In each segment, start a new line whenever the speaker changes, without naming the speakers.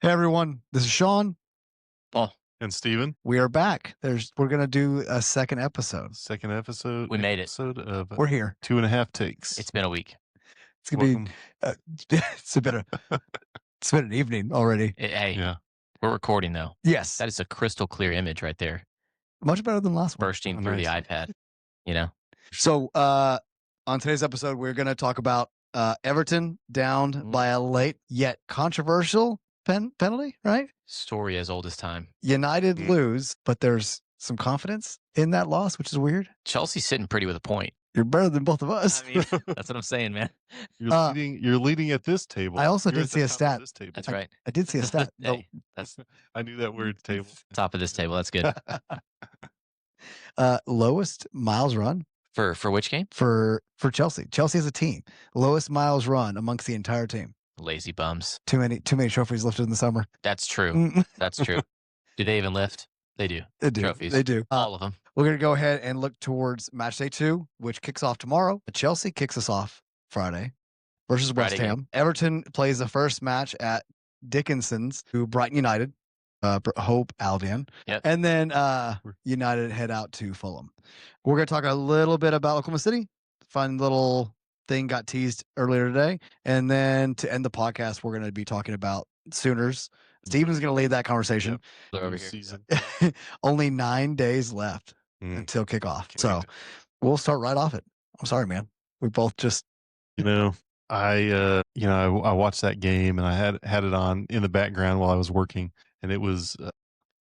Hey everyone, this is Shaun.
Paul.
And Stephen.
We are back. We're gonna do a second episode.
Second episode.
We made it.
Episode of
We're here.
2.5 takes.
It's been a week.
It's gonna be. It's been an evening already.
Hey,
Yeah.
we're recording though.
Yes,
That is a crystal clear image right there,
much better than last one.
bursting
Oh,
through
nice.
the iPad. You know,
So, on today's episode, we're gonna talk about Everton down by a late yet controversial penalty. Right?
story as old as time.
United lose, but there's some confidence in that loss, which is weird.
Chelsea's sitting pretty with a point.
You're better than both of us.
I mean, that's what I'm saying, man.
You're leading at this table.
I also
You're
did
at
see
the
a
top of
stat.
this table.
That's right.
I did see a stat.
Hey, that's
I knew that word, table.
top of this table. That's good.
Lowest miles run
For which game?
for Chelsea. Chelsea as a team, lowest miles run amongst the entire team.
Lazy bums.
Too many trophies lifted in the summer.
That's true.
Mm,
That's true. Do they even lift? They do.
They do.
Trophies.
They do.
All of them.
We're gonna go ahead and look towards match day 2, which kicks off tomorrow. Chelsea kicks us off Friday versus West
Friday
Ham. Everton plays the first match at Dickinson's to Brighton United. Hope Albion.
Yep.
And then United head out to Fulham. We're going to talk a little bit about Oklahoma City. Fun little thing got teased earlier today. And then to end the podcast, we're going to be talking about Sooners. Steven's going to lead that conversation.
They're over
New
here.
season.
Only 9 days left until kickoff. So we'll start right off it. I'm sorry, man. We both just
I watched that game and I had it on in the background while I was working, and it was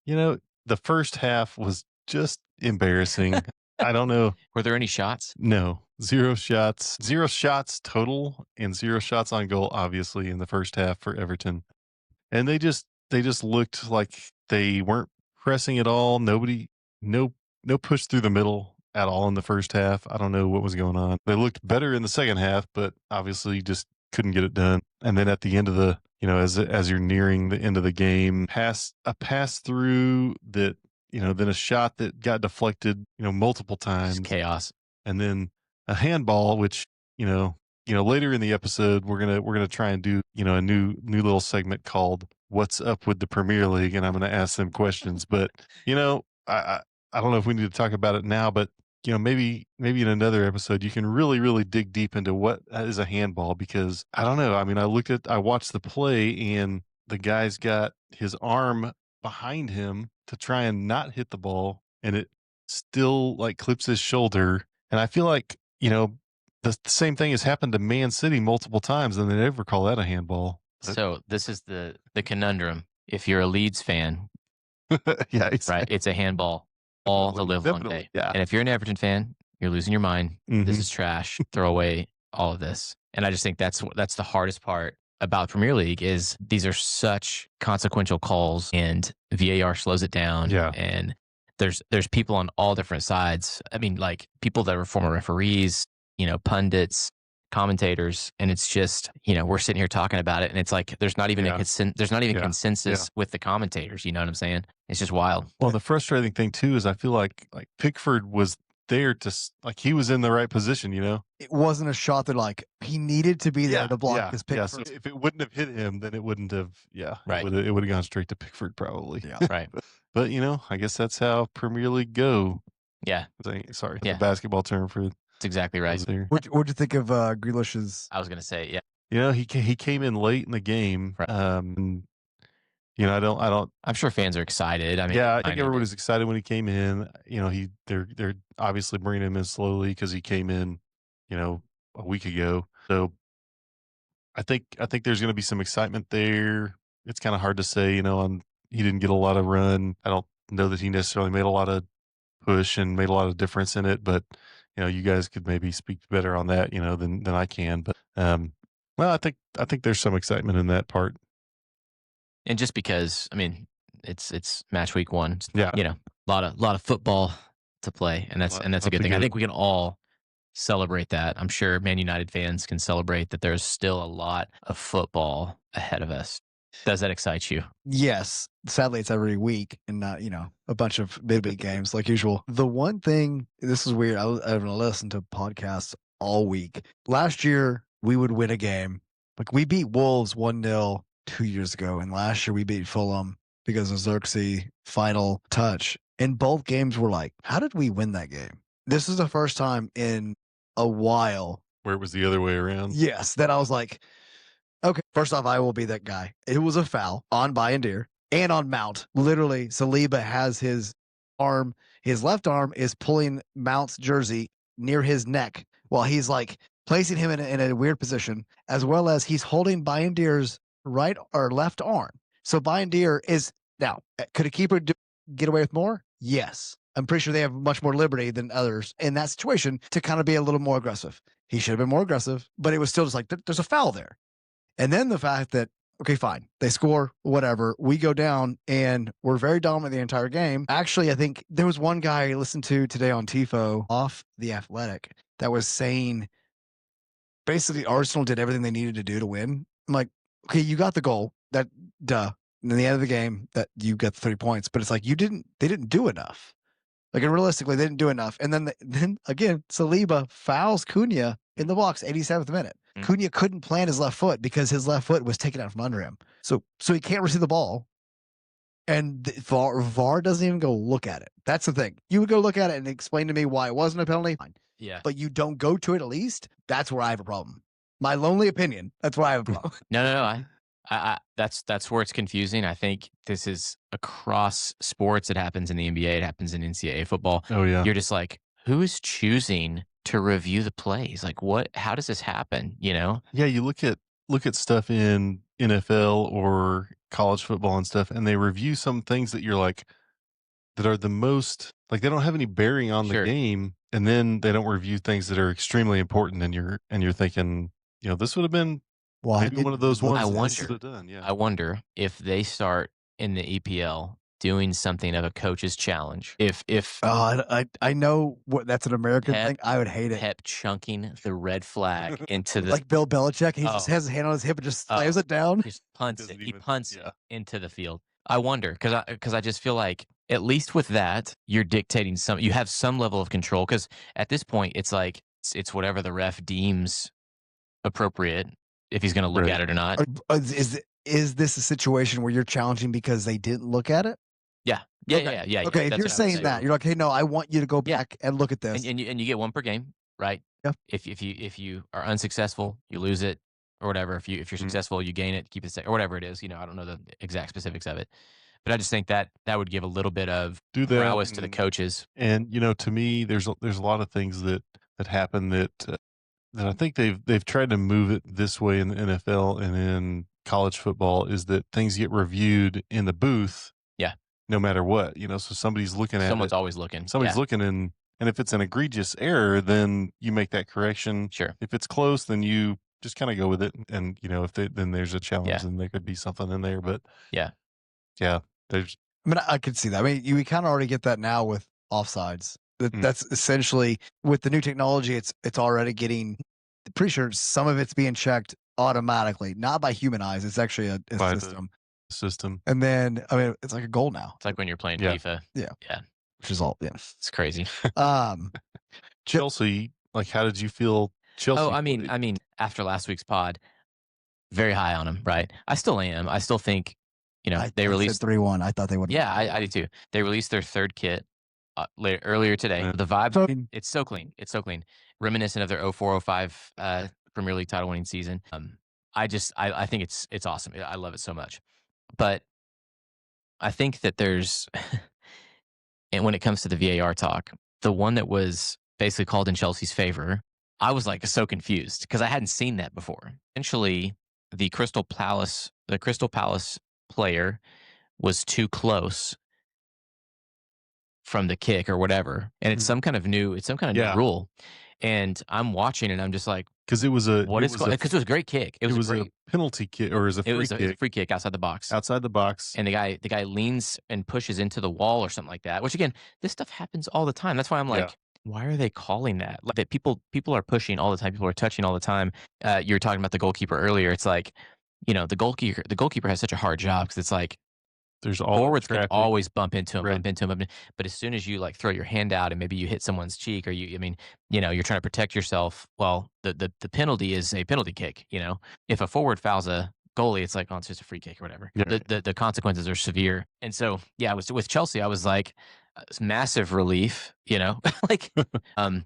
the first half was just embarrassing. I don't know.
Were there any shots?
No, 0 shots total, and 0 shots on goal, obviously, in the first half for Everton. And they just looked like they weren't pressing at all. No push through the middle at all in the first half. I don't know what was going on. They looked better in the second half, but obviously just couldn't get it done. And then at the end of the, as you're nearing the end of the game, a pass through that, then a shot that got deflected, multiple times.
Just chaos.
And then a handball, which, later in the episode, we're gonna try and do, a new little segment called "What's Up with the Premier League," and I'm gonna ask them questions. But I don't know if we need to talk about it now, but maybe in another episode you can really, really dig deep into what is a handball, because I don't know. I mean, I watched the play and the guy's got his arm behind him to try and not hit the ball, and it still like clips his shoulder. And I feel like, the same thing has happened to Man City multiple times, and they never call that a handball.
So this is the conundrum. If you're a Leeds fan,
Yeah,
right, it's a handball all the live long day.
Yeah.
And if you're an Everton fan, you're losing your mind. This is trash. Throw away all of this. And I just think that's the hardest part about Premier League is these are such consequential calls, and VAR slows it down.
Yeah.
And there's people on all different sides. I mean, like people that were former referees, pundits, commentators, and it's just, we're sitting here talking about it, and it's like there's not even consensus with the commentators. You know what I'm saying? It's just wild.
Well, the frustrating thing too is I feel like Pickford was there he was in the right position.
it wasn't a shot that like he needed to be there to block his pick.
Yeah, so if it wouldn't have hit him, then it wouldn't have. Yeah,
right.
It would have gone straight to Pickford probably.
Yeah,
right.
But I guess that's how Premier League go.
Yeah.
Sorry,
Yeah.
the basketball term for.
That's exactly right.
What'd you think of Grealish's?
I was gonna say, yeah.
He came in late in the game.
Right.
And, I don't.
I'm sure fans are excited. I mean,
I think everybody was excited when he came in. They're obviously bringing him in slowly because he came in, a week ago. So I think there's going to be some excitement there. It's kind of hard to say, he didn't get a lot of run. I don't know that he necessarily made a lot of push and made a lot of difference in it, but you guys could maybe speak better on that, than I can. But well, I think there's some excitement in that part.
And just because, I mean, it's match week 1.
Yeah.
A lot of football to play, and that's a good thing. I think we can all celebrate that. I'm sure Man United fans can celebrate that there's still a lot of football ahead of us. Does that excite you?
Yes. Sadly, it's every week and not, a bunch of midweek games like usual. The one thing, this is weird. I've listened to podcasts all week. Last year, we would win a game. Like we beat Wolves 1-0 2 years ago, and last year we beat Fulham because of Xerxes' final touch. And both games were like, how did we win that game? This is the first time in a while
where it was the other way around.
Yes, that I was like, okay, first off, I will be that guy. It was a foul on Bayindir and on Mount. Literally, Saliba has his left arm is pulling Mount's jersey near his neck while he's like placing him in a weird position, as well as he's holding Bayindir's right or left arm. So Bayindir is now, could a keeper get away with more? Yes. I'm pretty sure they have much more liberty than others in that situation to kind of be a little more aggressive. He should have been more aggressive, but it was still just like, there's a foul there. And then the fact that, okay, fine, they score, whatever. We go down and we're very dominant the entire game. Actually, I think there was one guy I listened to today on TIFO off The Athletic that was saying basically Arsenal did everything they needed to do to win. I'm like, okay, you got the goal. That, duh. And in the end of the game, that you got the 3 points, but it's like they didn't do enough. Like, and realistically, they didn't do enough. And then again, Saliba fouls Cunha in the box, 87th minute. Cunha couldn't plant his left foot because his left foot was taken out from under him. So he can't receive the ball. And VAR doesn't even go look at it. That's the thing. You would go look at it and explain to me why it wasn't a penalty. Fine.
Yeah.
But you don't go to it at least. That's where I have a problem. My lonely opinion. That's where I have a problem.
No. That's where it's confusing. I think this is across sports. It happens in the NBA. It happens in NCAA football.
Oh yeah.
You're just like, who is choosing to review the plays? Like, how does this happen? You know?
Yeah. You look at stuff in NFL or college football and stuff, and they review some things that you're like, that are the most, like, they don't have any bearing on the game. And then they don't review things that are extremely important. And you're thinking, this would have been maybe one of those ones.
I wonder if they start in the EPL doing something of a coach's challenge.
I know what that's an American thing. I would hate it.
Pep chunking the red flag into the
like Bill Belichick. He just has his hand on his hip and just slams it down.
Just punts it. He punts it into the field. I wonder because I just feel like at least with that you're dictating you have some level of control, because at this point it's like it's whatever the ref deems appropriate, if he's going to look at it or not.
Is this a situation where you're challenging because they didn't look at it?
Yeah.
Okay, if you're saying that, you're like, hey, no, I want you to go back and look at this.
And you get one per game, right?
Yeah.
If you are unsuccessful, you lose it or whatever. If you're successful, you gain it, keep it or whatever it is. I don't know the exact specifics of it, but I just think that would give a little bit of prowess to the coaches.
And to me, there's a lot of things that happen that I think they've tried to move it this way in the NFL and in college football, is that things get reviewed in the booth.
Yeah.
No matter what, so somebody's looking at it.
Someone's always looking.
Somebody's looking, and if it's an egregious error, then you make that correction.
Sure.
If it's close, then you just kind of go with it. And, then there's a challenge, then there could be something in there. But
yeah.
There's.
I mean, I could see that. I mean, we kind of already get that now with offsides. That's essentially, with the new technology, it's already getting, pretty sure some of it's being checked automatically, not by human eyes. It's actually a system. And then, I mean, it's like a goal now.
It's like when you're playing FIFA.
Yeah.
Yeah.
Which is all,
it's crazy.
Chelsea, like, how did you feel? Chelsea.
Oh, I mean, after last week's pod, very high on them, right? I still am. I still think, they released
3-1. I thought they would.
Yeah, I do too. They released their third kit earlier today. Yeah. The vibe, it's so clean. It's so clean. Reminiscent of their 04-05 Premier League title winning season. I think it's awesome. I love it so much. But I think that there's, and when it comes to the VAR talk, the one that was basically called in Chelsea's favor, I was like so confused because I hadn't seen that before. Essentially, the Crystal Palace player was too close from the kick or whatever, and it's some kind of new new rule. And I'm watching and I'm just like,
because it was
because it was a great kick. It was
a penalty kick, or it was a
free kick outside the box.
And
the guy leans and pushes into the wall or something like that. Which, again, this stuff happens all the time. That's why I'm like, why are they calling that? Like, that people are pushing all the time. People are touching all the time. You were talking about the goalkeeper earlier. It's like, the goalkeeper has such a hard job, because it's like,
there's all
forwards can always bump into him, but as soon as you like throw your hand out and maybe you hit someone's cheek, or you're trying to protect yourself. Well, the penalty is a penalty kick. If a forward fouls a goalie, it's like, oh, it's just a free kick or whatever.
Yeah.
The consequences are severe. And so, yeah, I was with Chelsea. I was like, it's massive relief, like, and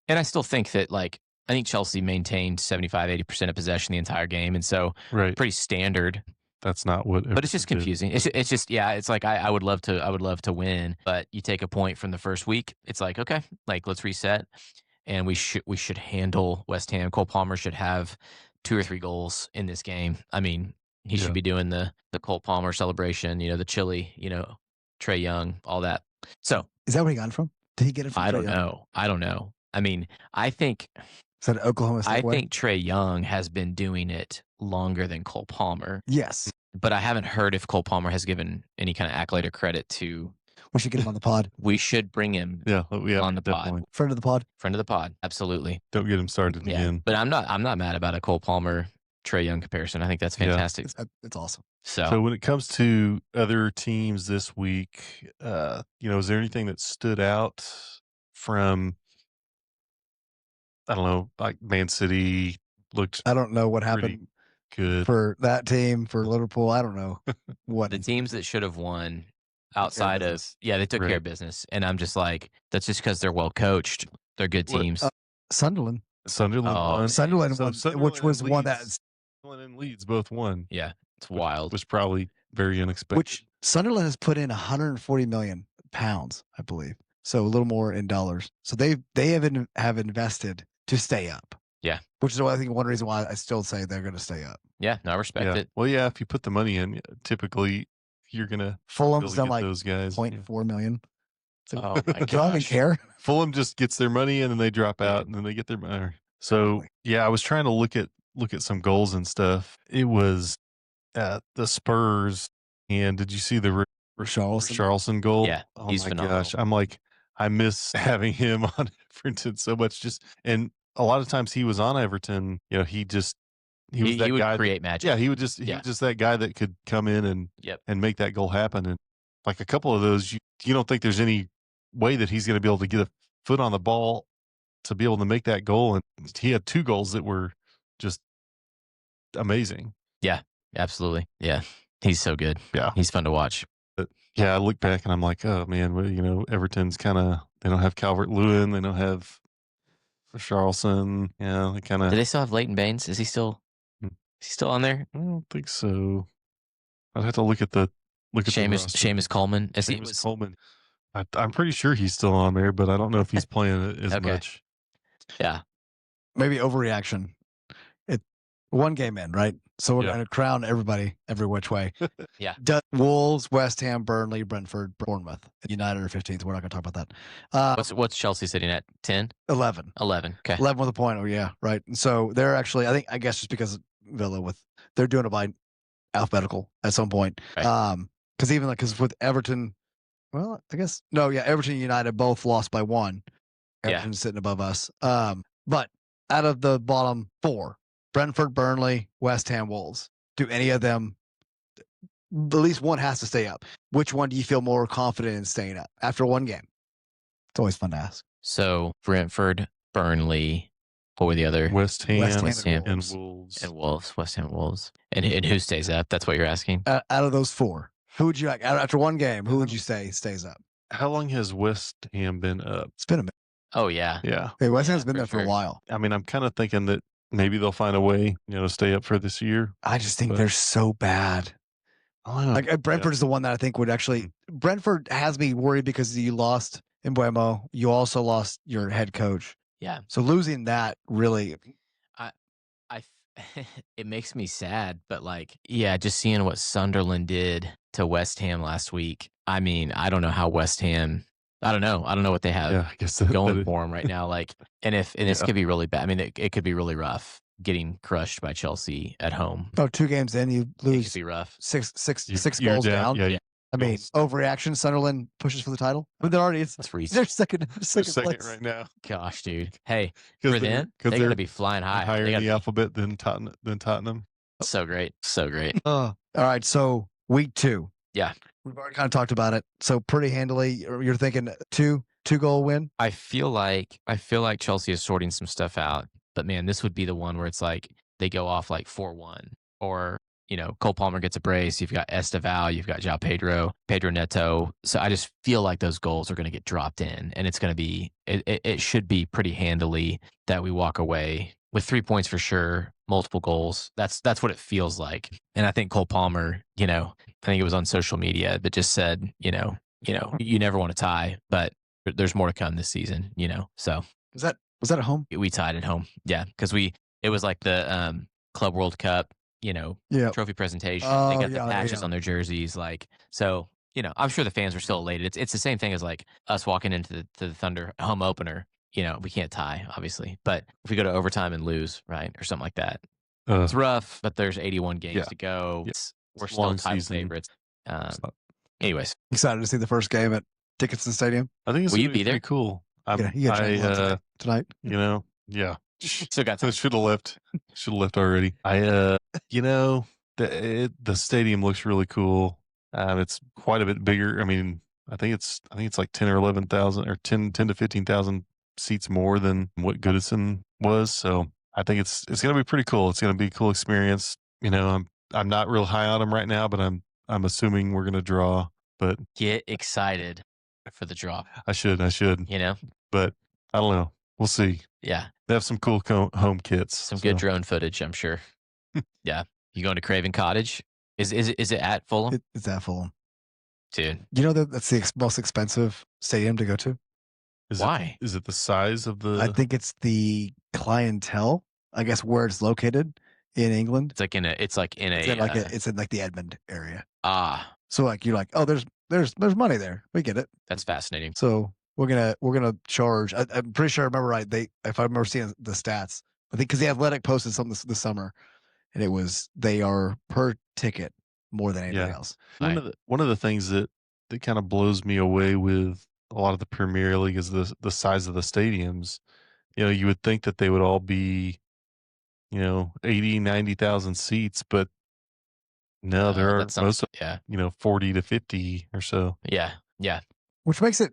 I still think that I think Chelsea maintained 75-80% of possession the entire game. And so pretty standard.
That's not what,
but it's just confusing. It's just, yeah, it's like, I would love to win, but you take a point from the first week. It's like, okay, let's reset. And we should handle West Ham. Cole Palmer should have 2 or 3 goals in this game. I mean, he should be doing the Cole Palmer celebration, the chili, Trae Young, all that. So
is that where he got it from? Did he get it from?
I don't know. I mean, I think
is that Oklahoma State way?
think Trae Young has been doing it longer than Cole Palmer.
Yes,
but I haven't heard if Cole Palmer has given any kind of accolade or credit to.
We should get him on the pod.
We should bring him on the pod.
Friend of the pod.
Friend of the pod. Absolutely.
Don't get him started again.
But I'm not mad about a Cole Palmer Trae Young comparison. I think that's fantastic.
It's awesome.
So when it comes to other teams this week, is there anything that stood out from, I don't know, like Man City looked
I don't know what happened
good
for that team, for Liverpool. I don't know what
the teams that should have won outside of they took care of business, and I'm just like, that's just because they're well coached. They're good teams.
Sunderland
won.
Sunderland won, which was one that
Sunderland and Leeds both won.
Yeah, it's wild.
Was probably very unexpected.
Which Sunderland has put in 140 million pounds, I believe, so a little more in dollars. So they have invested to stay up.
Yeah,
which is I think one reason why I still say they're going to stay up.
Yeah, no, I respect it.
Well, yeah, if you put the money in, typically you're gonna.
Fulham's done like
those guys
0.4 million.
So, oh my
do I even care?
Fulham just gets their money in and they drop out and then they get their money. So I was trying to look at some goals and stuff. It was the Spurs, and did you see the Richarlison goal?
Yeah,
he's phenomenal. Gosh, I'm like, I miss having him on Everton so much. And a lot of times he was on Everton. He was that
would
guy
create magic.
Yeah, he was just that guy that could come in and make that goal happen. And like a couple of those, you don't think there's any way that he's going to be able to get a foot on the ball to be able to make that goal. And he had 2 goals that were just amazing.
Yeah, absolutely. Yeah, he's so good.
Yeah,
he's fun to watch.
But I look back and I'm like, oh man, well, Everton's they don't have Calvert-Lewin, they don't have Richarlison. Yeah, they kind of.
Do they still have Leighton Baines? Is he still on there?
I don't think so. I'd have to look at the
Seamus Coleman.
Seamus Coleman. I'm pretty sure he's still on there, but I don't know if he's playing as much.
Yeah,
maybe overreaction. One game in, right? So we're going to crown everybody every which way.
Yeah.
Wolves, West Ham, Burnley, Brentford, Bournemouth, United are 15th. We're not going to talk about
that. What's Chelsea sitting at? 10?
11.
11. Okay.
11 with a point. Oh yeah, right. And so they're actually, I guess just because Villa they're doing it by alphabetical at some point.
Right.
Because with Everton, well, I guess Everton and United both lost by 1. Everton's sitting above us. But out of the bottom 4. Brentford, Burnley, West Ham, Wolves. Do any of them, at least one has to stay up. Which one do you feel more confident in staying up after one game? It's always fun to ask.
So Brentford, Burnley, what were the other?
West Ham
and Wolves. And Wolves. West Ham, Wolves. And who stays up? That's what you're asking?
Out of those 4, who would you like? After one game, who would you say stays up?
How long has West Ham been up?
It's been a minute.
Oh, yeah.
Yeah.
Hey, West Ham's been there for a while.
I mean, I'm kind of thinking that maybe they'll find a way, to stay up for this year.
I just think they're so bad. Like Brentford is the one that I think would actually. Brentford has me worried because you lost Mbeumo. You also lost your head coach.
Yeah.
So losing that really,
it makes me sad. But just seeing what Sunderland did to West Ham last week. I mean, I don't know how West Ham. I don't know what they have going for them right now. This could be really bad. I mean, it could be really rough getting crushed by Chelsea at home.
Oh, 2 games in, you lose.
It could be rough.
Six goals down.
Yeah.
I mean, overreaction. Sunderland pushes for the title. But they're already. They're second place
right now.
Gosh, dude. Hey, for them, they're going to be flying high.
Higher in the alphabet than Tottenham.
So great. So great.
All right. So week 2.
Yeah.
We've already kind of talked about it. So pretty handily, you're thinking 2-goal win?
I feel like Chelsea is sorting some stuff out. But man, this would be the one where it's like they go off 4-1 or Cole Palmer gets a brace. You've got Esteval. You've got João Pedro, Pedro Neto. So I just feel like those goals are going to get dropped in, and it's going to be it should be pretty handily that we walk away with 3 points for sure, multiple goals. That's what it feels like. And I think Cole Palmer, I think it was on social media, but just said, you never want to tie, but there's more to come this season, So
was that at home?
we tied at home, yeah, because it was like the Club World Cup, trophy presentation. They got the patches on their jerseys, like so. I'm sure the fans were still elated. It's the same thing as like us walking into the Thunder home opener. We can't tie, obviously, but if we go to overtime and lose, right, or something like that, it's rough. But there's 81 games to go.
Yeah.
We're still title favorites. Anyways,
excited to see the first game at Dickinson Stadium.
I think it's
will you be there?
Pretty cool.
You got tonight.
Yeah.
Still got time.
Should have left. Already. The stadium looks really cool. It's quite a bit bigger. I mean, I think it's like 10 or 11,000 or 10 to 15,000 seats more than what Goodison was. So I think it's going to be pretty cool. It's going to be a cool experience. I'm not real high on them right now, but I'm assuming we're going to draw. But
get excited for the draw.
I should. But I don't know. We'll see.
Yeah.
They have some cool home kits.
Some good drone footage, I'm sure. Yeah. You going to Craven Cottage? Is it at Fulham?
It's at Fulham.
Dude.
That's the most expensive stadium to go to.
Why?
Is it the size of the...
I think it's the clientele, I guess, where it's located in England.
It's in
the Edmond area.
Ah.
So like you're like, oh, there's money there. We get it.
That's fascinating.
So we're gonna charge. I'm pretty sure I remember right. If I remember seeing the stats, I think because the Athletic posted something this summer, and they are per ticket more than anything else.
One of the things that kind of blows me away with a lot of the Premier League is the size of the stadiums. You would think that they would all be, 80, 90,000 seats, but no, there are most of 40 to 50 or so.
Yeah. Yeah.
Which makes it,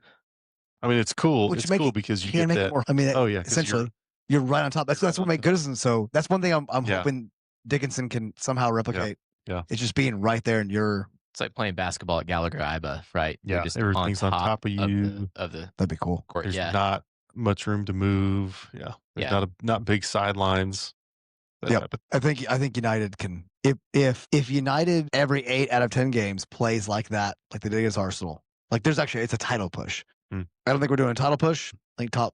I mean, it's cool. It's cool because you get that.
More, essentially you're right on top. That's what made Goodison. So that's one thing I'm hoping Dickinson can somehow replicate.
Yeah.
It's just being right there and
it's like playing basketball at Gallagher Iba, right?
Yeah. Just everything's on top of you.
That'd be cool.
Court.
There's not much room to move. Yeah. There's not big sidelines.
Yeah. I think United can, if United every 8 out of 10 games plays like that, like they did against Arsenal, like it's a title push. I don't think we're doing a title push. Like top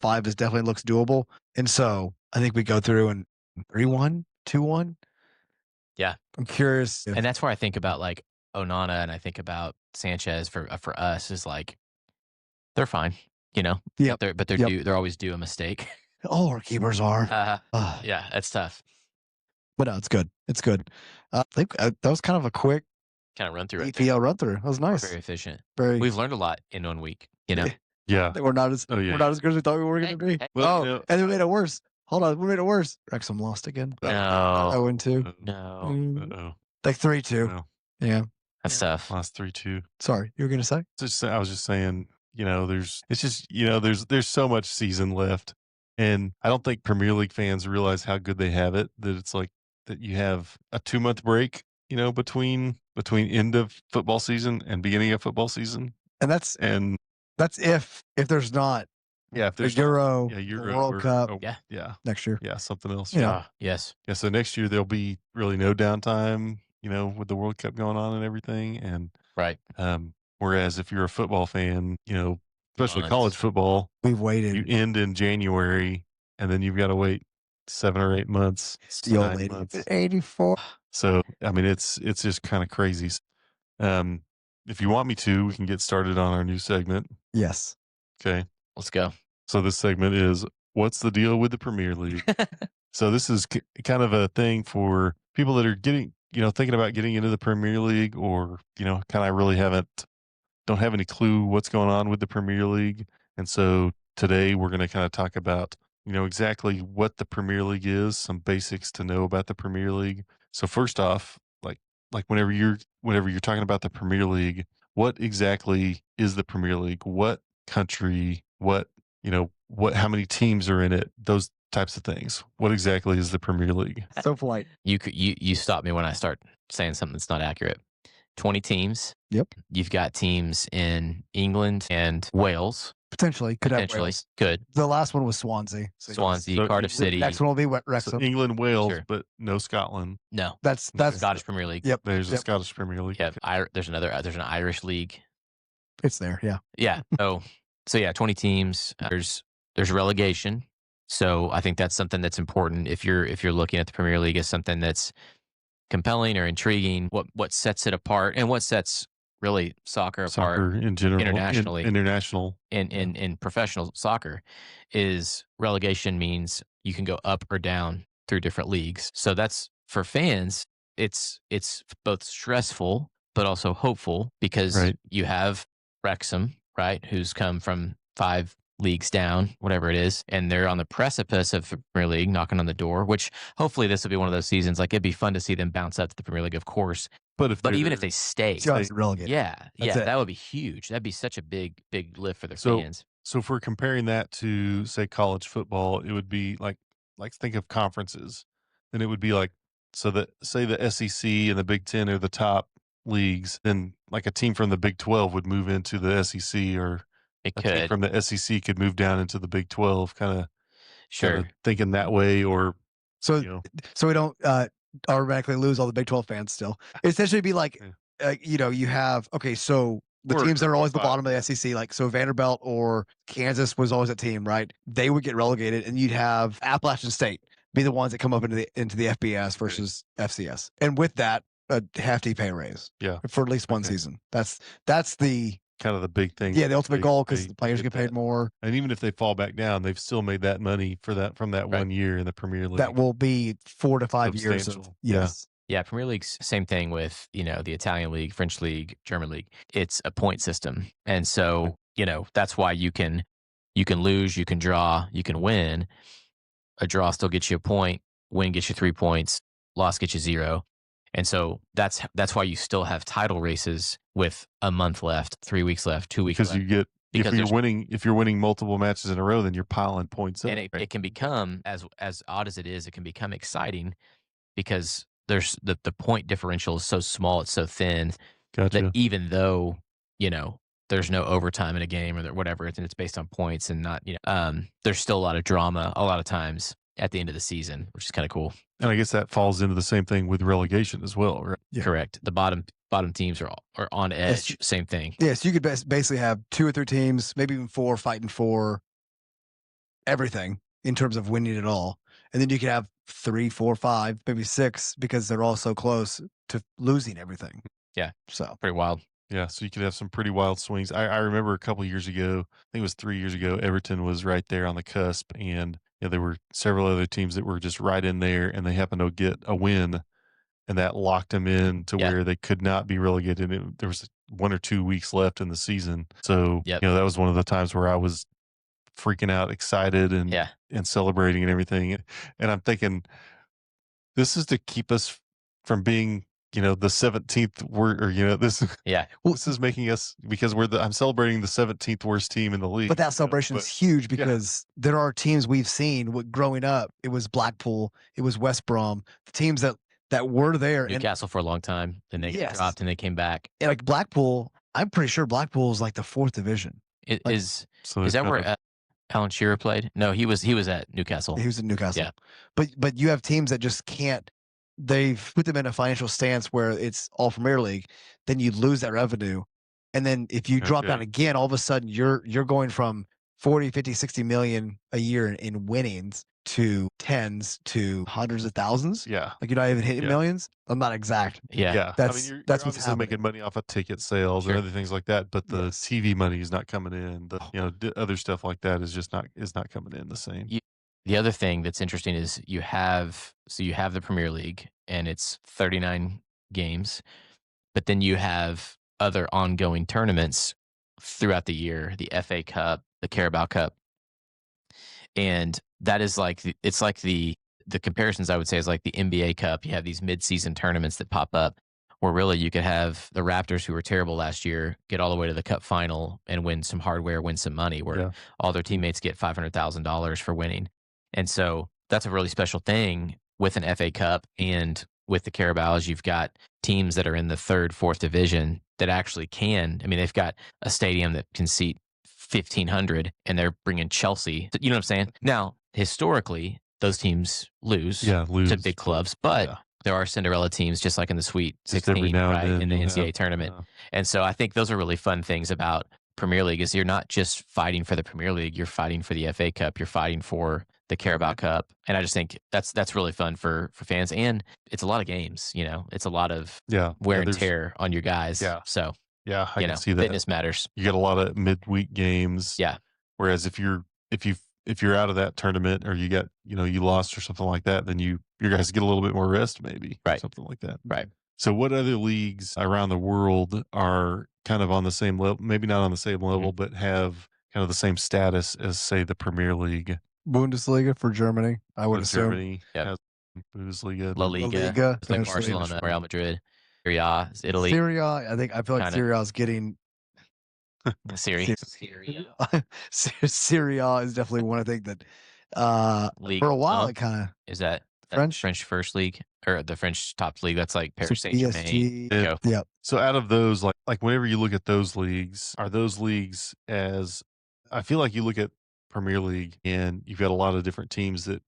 5 definitely looks doable. And so I think we go through and 3-1, 2-1.
Yeah.
I'm curious.
And that's where I think about like Onana and I think about Sanchez for us is like, they're fine,
Yeah.
But they're always due a mistake.
All our keepers are.
Yeah, that's tough.
But no, it's good. It's good. I think that was kind of a quick
kind of run through.
EPL run through. That was nice.
Very efficient.
We've
learned a lot in 1 week.
Yeah.
We're not as good as we thought we were going to be. And we made it worse. Hold on, we made it worse. Wrexham lost again.
No.
0-2.
No.
Like 3-2.
No.
Yeah.
That's tough.
Lost 3-2.
Sorry, you were going to say?
I was just saying, there's so much season left. And I don't think Premier League fans realize how good they have it, that it's like that you have a 2-month break, between end of football season and beginning of football season.
And that's if there's not
if there's
Euro, World Cup, next year,
something else.
Yes.
Yeah. So next year there'll be really no downtime, with the World Cup going on and everything. And
right.
Whereas if you're a football fan, especially college football,
we've waited.
You end in January, and then you've got to wait 7 or 8 months.
The old lady, 84.
So I mean, it's just kind of crazy. If you want me to, we can get started on our new segment.
Yes.
Okay.
Let's go.
So this segment is what's the deal with the Premier League? So this is kind of a thing for people that are thinking about getting into the Premier League, or kind of really don't have any clue what's going on with the Premier League. And so today we're going to kind of talk about, exactly what the Premier League is, some basics to know about the Premier League. So first off, like whenever you're talking about the Premier League, what exactly is the Premier League? What country, how many teams are in it? types of things. What exactly is the Premier League?
So polite.
You stop me when I start saying something that's not accurate. 20 teams.
Yep.
You've got teams in England and Wales.
Potentially could have Wales.
Could.
The last one was Swansea.
Swansea,
So
Cardiff City.
Next one will be
So
Wrexham.
England, Wales,
Sure.
but no Scotland.
No,
That's
Scottish Premier League.
Yep.
There's a Scottish Premier League.
Yeah, there's an Irish league.
It's there. Yeah.
Yeah. So yeah, 20 teams. There's relegation. So I think that's something that's important if you're looking at the Premier League as something that's compelling or intriguing. What sets it apart and what sets really soccer apart
In general,
internationally,
international,
in professional soccer, is relegation means you can go up or down through different leagues. So that's for fans. It's both stressful but also hopeful because
Right.
you have Wrexham, right, who's come from 5 leagues down, whatever it is, and they're on the precipice of the Premier League, knocking on the door, which hopefully this will be one of those seasons. Like, it'd be fun to see them bounce up to the Premier League, of course.
But
even if they stay,
relegated.
that would be huge. That'd be such a big lift for their fans.
So if we're comparing that to, say, college football, it would be like think of conferences. Then it would be like, so that, say, the SEC and the Big Ten are the top leagues, then like a team from the Big 12 would move into the SEC, or team from the SEC could move down into the Big 12, kind of thinking that way, or
so we don't automatically lose all the Big 12 fans still. It essentially be like, you have, so the teams that are always the bottom of the SEC, like, so Vanderbilt or Kansas was always a team, right? They would get relegated, and you'd have Appalachian State be the ones that come up into the FBS versus FCS. And with that, a hefty pay raise.
Yeah.
For at least one season. That's the
kind of the big thing.
Yeah, the ultimate goal, because the players get paid more.
And even if they fall back down, they've still made that money from that 1 year in the Premier League.
That will be 4 to 5 years of, yes.
Yeah, Premier League's same thing with, the Italian league, French league, German league. It's a point system. And so, that's why you can lose, you can draw, you can win. A draw still gets you a point, win gets you 3 points, loss gets you 0. And so that's why you still have title races with a month left, 3 weeks left, 2 weeks left.
Because if you're winning multiple matches in a row, then you're piling points up.
And it can become, as odd as it is, it can become exciting because there's the point differential is so small, it's so thin that even though, there's no overtime in a game or whatever, and it's based on points and not, there's still a lot of drama a lot of times at the end of the season, which is kind of cool.
And I guess that falls into the same thing with relegation as well, right?
Yeah. Correct. The bottom teams are on edge. Same thing.
Yes, you could basically have 2 or 3 teams, maybe even 4, fighting for everything in terms of winning it all. And then you could have 3, 4, 5, maybe 6, because they're all so close to losing everything.
Yeah.
So
pretty wild.
Yeah, so you could have some pretty wild swings. I remember a couple of years ago, I think it was 3 years ago, Everton was right there on the cusp, and there were several other teams that were just right in there, and they happened to get a win, and that locked them in to where they could not be relegated. There was 1 or 2 weeks left in the season. So, that was one of the times where I was freaking out, excited, and celebrating and everything. And I'm thinking, this is to keep us from being the 17th this is making us, because I'm celebrating the 17th worst team in the league.
But that celebration is huge, because there are teams we've seen growing up. It was Blackpool, it was West Brom, the teams that were there.
Newcastle for a long time, then they dropped and they came back.
And like Blackpool, I'm pretty sure Blackpool is like the 4th division.
Is that where Alan Shearer played? No, he was at Newcastle.
He was at Newcastle.
Yeah.
But you have teams that just can't. They've put them in a financial stance where it's all Premier League, then you lose that revenue. And then if you drop down again, all of a sudden you're going from 40, 50, 60 million a year in winnings to tens to hundreds of thousands.
Yeah.
Like you're not even hitting millions. I'm not exact.
Yeah.
That's
you're
what's
obviously
happening.
making money off of ticket sales and other things like that, but the TV money is not coming in. The other stuff like that is not coming in the same.
The other thing that's interesting is you have the Premier League, and it's 39 games, but then you have other ongoing tournaments throughout the year, the FA Cup, the Carabao Cup. And that is it's like the comparisons I would say is like the NBA Cup. You have these mid-season tournaments that pop up where really you could have the Raptors, who were terrible last year, get all the way to the Cup final and win some hardware, win some money, where all their teammates get $500,000 for winning. And so that's a really special thing with an FA Cup and with the Carabaos. You've got teams that are in the third, fourth division that actually can. I mean, they've got a stadium that can seat 1,500 and they're bringing Chelsea. You know what I'm saying? Now, historically, those teams lose to big clubs, but there are Cinderella teams, just like in the Sweet 16, right, in the NCAA tournament. And so I think those are really fun things about Premier League is you're not just fighting for the Premier League, you're fighting for the FA Cup, you're fighting for the Carabao Cup. And I just think that's really fun for fans. And it's a lot of games, you know, it's a lot of wear and tear on your guys.
Yeah.
So
I can see that.
Fitness matters.
You get a lot of midweek games.
Yeah.
Whereas if you're out of that tournament or you got, you lost or something like that, then your guys get a little bit more rest, maybe.
Right.
Something like that.
Right.
So what other leagues around the world are kind of on the same level, maybe not on the same level, but have kind of the same status as, say, the Premier League?
Bundesliga for Germany, I would assume.
Germany has Bundesliga.
La Liga.
It's like Barcelona, Real Madrid. Serie A is Italy.
Serie A, I feel like Serie A is getting... Serie A is definitely one I think that for a while it kind of...
Is that French First League or the French top league? That's like Paris Saint-Germain.
Yeah.
So out of those, like whenever you look at those leagues, are those leagues as... I feel like you look at Premier League and you've got a lot of different teams that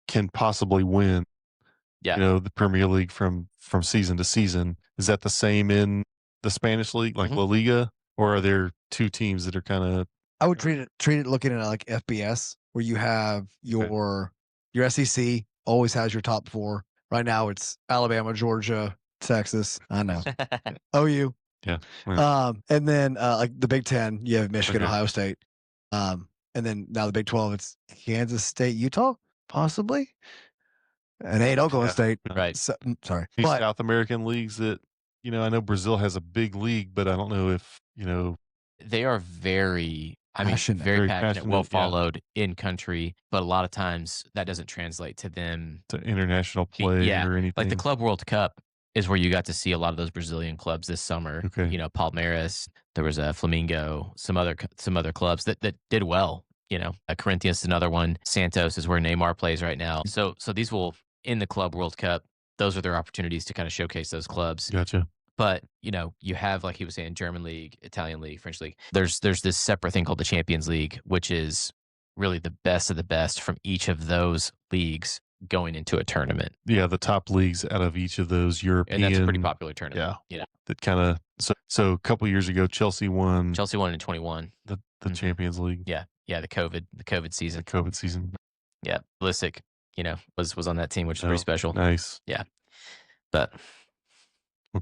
can possibly win.
Yeah.
The Premier League from season to season. Is that the same in the Spanish league, like La Liga, or are there two teams that are kind of?
I would treat it looking at it like FBS, where you have your SEC always has your top four. Right now it's Alabama, Georgia, Texas. I know. OU.
Yeah.
And then like the Big Ten, you have Michigan, Ohio State. And then now the Big 12, it's Kansas State, Utah, possibly. And ain't Oklahoma State.
Right.
So, sorry.
But South American leagues that, I know Brazil has a big league, but I don't know if,
they are very
passionate,
very passionate, well followed in country, but a lot of times that doesn't translate to them
to international play or anything.
Like the Club World Cup is where you got to see a lot of those Brazilian clubs this summer.
Okay.
Palmeiras, there was a Flamengo, some other clubs that did well. Corinthians is another one. Santos is where Neymar plays right now. So these will, in the Club World Cup, those are their opportunities to kind of showcase those clubs.
Gotcha.
But, you have, like he was saying, German league, Italian league, French league. There's this separate thing called the Champions League, which is really the best of the best from each of those leagues going into a tournament.
Yeah, the top leagues out of each of those European.
And that's a pretty popular tournament.
Yeah. That kind of, so a couple years ago, Chelsea won
in 21.
The Champions League.
Yeah. Yeah. The COVID season. Yeah. Lisick, was on that team, which is pretty special.
Nice.
Yeah. But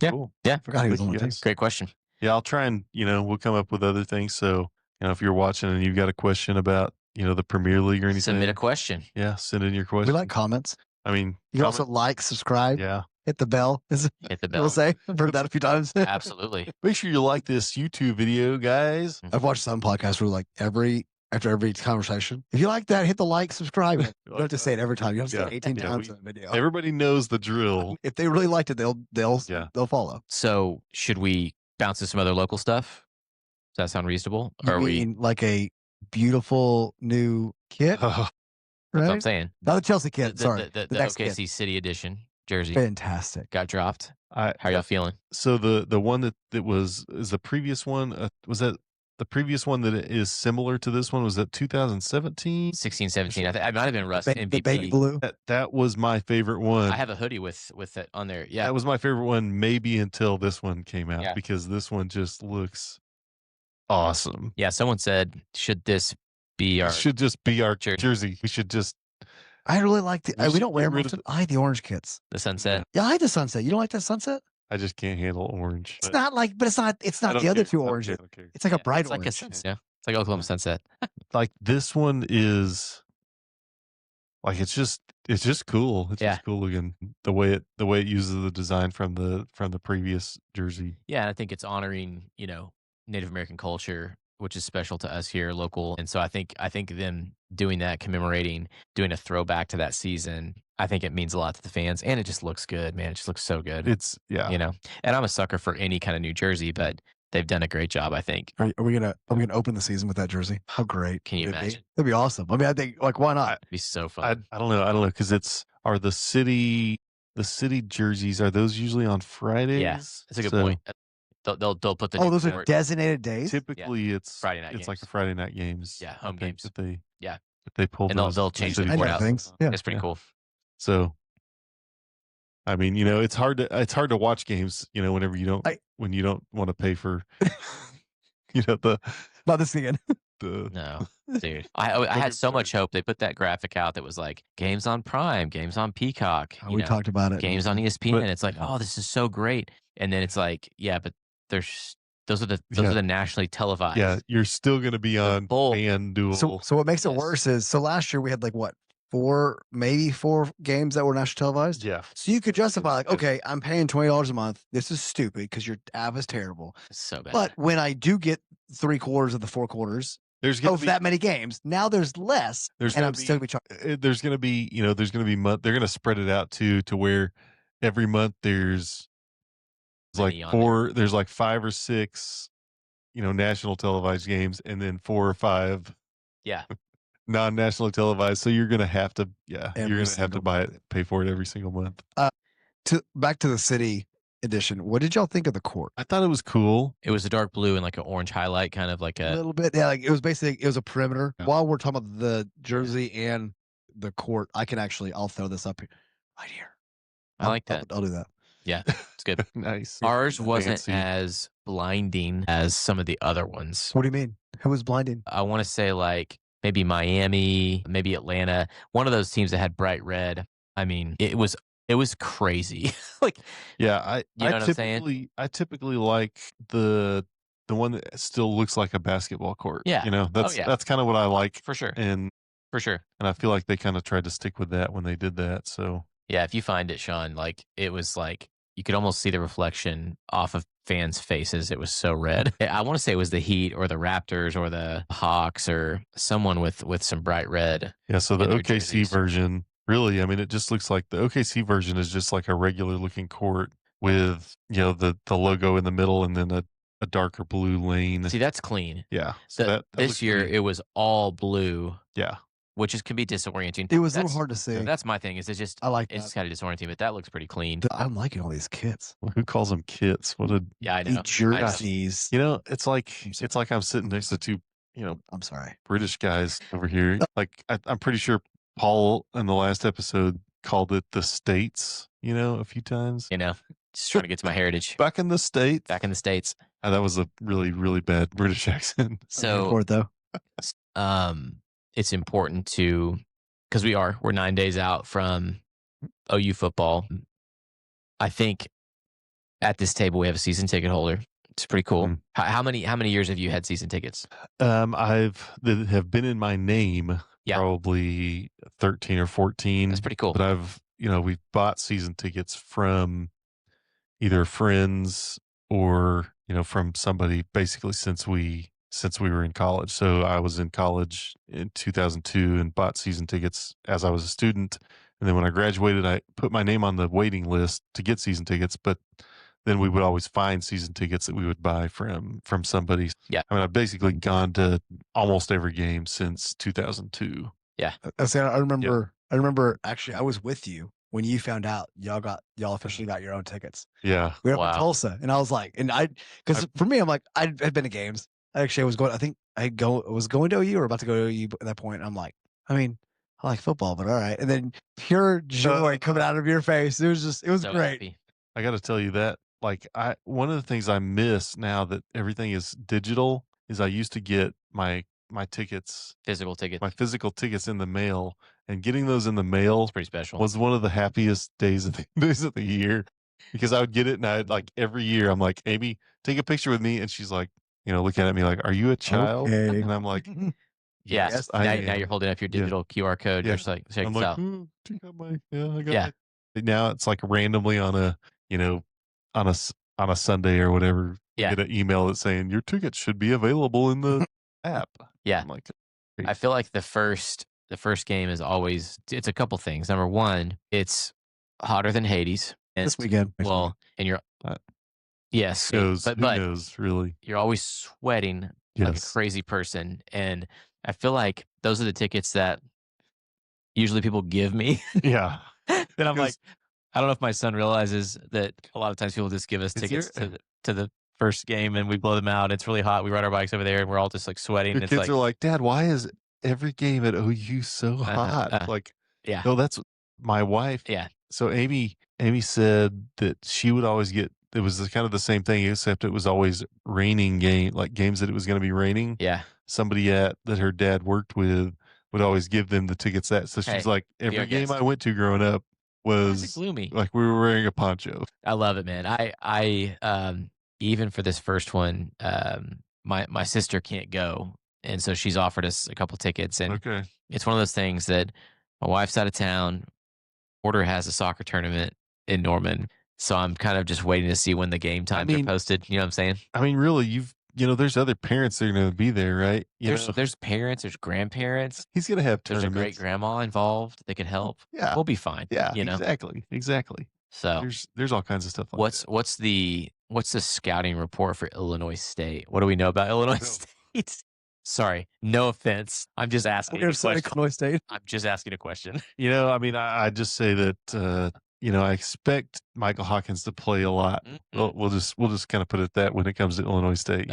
cool.
Yeah.
Forgot he was on the team.
Great question.
Yeah. I'll try and, we'll come up with other things. So, if you're watching and you've got a question about, the Premier League or anything.
Submit a question.
Yeah. Send in your question.
We like comments.
I mean,
you can also subscribe.
Yeah.
Hit the bell.
Hit the bell.
We'll say. I've heard that a few times.
Absolutely.
Make sure you like this YouTube video, guys.
I've watched some podcasts where after every conversation, if you like that, hit the like, subscribe. You don't have to say it every time. You have to say it 18 times in the video.
Everybody knows the drill.
If they really liked it, they'll follow.
So should we bounce to some other local stuff? Does that sound reasonable?
You mean like a beautiful new kit?
That's what I'm saying.
Not the Chelsea kit. Sorry.
The OKC kit. City edition jersey.
Fantastic.
Got dropped. How are y'all feeling?
So the one that is the previous one, was that the previous one that is similar to this one? Was that 2017?
16, 17. I might have been Russ MVP.
The baby blue.
That was my favorite one.
I have a hoodie with it on there. Yeah.
That was my favorite one maybe until this one came out because this one just looks awesome.
Yeah. Someone said, should this be our...
It should just be our jersey. We should just...
I really like the... We don't wear them often. I like the orange kits.
The sunset.
Yeah, I like the sunset. You don't like that sunset?
I just can't handle orange.
It's not the other two oranges. It's like a bright orange.
Like a sunset. Yeah. It's like Oklahoma sunset.
Like this one is like it's just cool. It's just cool looking. The way it uses the design from the previous jersey.
Yeah, and I think it's honoring, Native American culture, which is special to us here local. And so I think them doing that, commemorating, doing a throwback to that season, I think it means a lot to the fans, and it just looks good, man. It just looks so good.
It's and
I'm a sucker for any kind of new jersey, but they've done a great job, I think.
Are we gonna open the season with that jersey? How great!
Can you
would it be?
imagine?
That'd be awesome. I mean, I think why not?
It'd be so fun.
I don't know because are the city jerseys, are those usually on Fridays?
Yeah, that's a good point. They'll put the
those are designated days.
Typically, it's
Friday night.
It's like a Friday night games.
Yeah, home games.
That they
Yeah,
that they pull
and they'll change the board out.
Things. Yeah,
it's pretty cool.
So, I mean, it's hard to watch games, whenever when you don't want to pay for,
not this again.
No, dude. I had so much hope. They put that graphic out that was like games on Prime, games on Peacock.
We talked about it.
Games on ESPN. It's like, oh, this is so great. And then it's like, yeah, but those are the nationally televised.
Yeah, you're still going to be on FanDuel.
So what makes it worse is, so last year we had like what, maybe four games that were national televised.
Yeah.
So you could justify like, okay, I'm paying $20 a month. This is stupid because your app is terrible.
It's so bad.
But when I do get 3/4 of the 4 quarters of that many games, now there's less, and I'm still gonna be charged.
There's going to be, there's going to be they're going to spread it out to where every month there's like there's like 5 or 6, national televised games, and then 4 or 5 non-nationally televised. So you're going to have to, pay for it every single month.
Back to the city edition. What did y'all think of the court?
I thought it was cool.
It was a dark blue and like an orange highlight, kind of like a
little bit. Yeah, like it was a perimeter. Yeah. While we're talking about the jersey and the court, I'll throw this up right here.
I like that.
I'll do that.
Yeah, it's good.
Nice.
Ours wasn't as blinding as some of the other ones.
What do you mean? It was blinding.
I want to say like maybe Miami, maybe Atlanta, one of those teams that had bright red. I mean, it was crazy. Like,
yeah,
you know what I'm saying?
I typically like the one that still looks like a basketball court.
Yeah,
that's kind of what I like
for sure.
And I feel like they kind of tried to stick with that when they did that. So
yeah, if you find it, Shaun, like it was like you could almost see the reflection off of fans' faces. It was so red. I want to say it was the Heat or the Raptors or the Hawks or someone with some bright red.
Yeah, so the OKC version, really, I mean, it just looks like the OKC version is just like a regular looking court with, the logo in the middle and then a darker blue lane.
See, that's clean.
Yeah. So
this year
clean.
It was all blue.
Yeah.
Which can be disorienting.
It was a little hard to see.
That's my thing. Is it's just kind of disorienting, but that looks pretty clean.
I'm liking all these kits.
Well, who calls them kits? What a
I know.
Jerseys.
It's like I'm sitting next to two,
I'm sorry,
British guys over here. Like I'm pretty sure Paul in the last episode called it the States, a few times.
Just trying to get to my heritage.
Back in the States. That was a really, really bad British accent.
So, it's important because we're 9 days out from OU football. I think at this table we have a season ticket holder. It's pretty cool. Mm. How many years have you had season tickets?
That have been in my name.
Yeah.
Probably 13 or 14.
That's pretty cool.
But we've bought season tickets from either friends or, from somebody basically since we were in college. So I was in college in 2002 and bought season tickets as I was a student. And then when I graduated, I put my name on the waiting list to get season tickets, but then we would always find season tickets that we would buy from somebody.
Yeah.
I mean, I've basically gone to almost every game since 2002.
Yeah.
I remember actually I was with you when you found out y'all officially got your own tickets.
Yeah.
We were up in Tulsa and I was like, because for me, I'm like, I'd been to games. Actually, I was going to OU or about to go to OU at that point. I'm like, I like football, but all right. And then pure joy coming out of your face. It was so great.
Happy.
I got to tell you that, one of the things I miss now that everything is digital is I used to get my tickets, my physical tickets in the mail, and getting those in the mail
pretty special.
Was one of the happiest days of the year, because I would get it and I'd every year I'm like, Amy, take a picture with me, and she's like, looking at me like, are you a child?
Okay.
And I'm like,
yes. Now you're holding up your digital QR code.
Yeah.
Just like, check
I'm
this
like,
out.
do you have my? Yeah, I got it. Now it's like randomly on a Sunday or whatever.
Yeah.
You get an email that's saying your tickets should be available in the app.
Yeah.
I'm like,
great. I feel like the first game is always, it's a couple things. Number one, it's hotter than Hades. And
this weekend.
Well, and you're Yes,
Who knows?
but
Who knows? Really?
you're always sweating like a
Yes.
crazy person, and I feel like those are the tickets that usually people give me.
Yeah.
Then I'm like,
Because
I don't know if my son realizes that a lot of times people just give us
It's
tickets
your-
to the first game and we blow them out. It's really hot. We ride our bikes over there and we're all just like sweating.
your
It's
kids
like,
are like, Dad, why is every game at OU so hot? Like,
yeah,
no, that's my wife.
yeah,
So Amy said that she would always get, it was kind of the same thing, except it was always raining like games that it was going to be raining.
yeah.
Somebody that her dad worked with would always give them the tickets that. So she's
Hey,
like,
be
every
our
game
guest.
I went to growing up
Why is
was
it gloomy?
like we were wearing a poncho.
I love it, man. Even for this first one, my sister can't go, and so she's offered us a couple tickets, and
Okay.
it's one of those things that my wife's out of town. Porter has a soccer tournament in Norman, so I'm kind of just waiting to see when the game times are posted. You know what I'm saying?
I mean, really, there's other parents that are going to be there, right?
There's parents, there's grandparents,
He's going to have
there's a
tournaments.
great grandma involved that could help.
Yeah.
We'll be fine.
Yeah,
you know.
exactly.
So
there's all kinds of stuff like that.
what's the scouting report for Illinois State? What do we know about Illinois State? Sorry, no offense. I'm just asking a question.
Illinois State.
I'm just asking a question.
I mean, I just say that I expect Michael Hawkins to play a lot.
Mhm.
We'll just kind of put it that when it comes to Illinois State,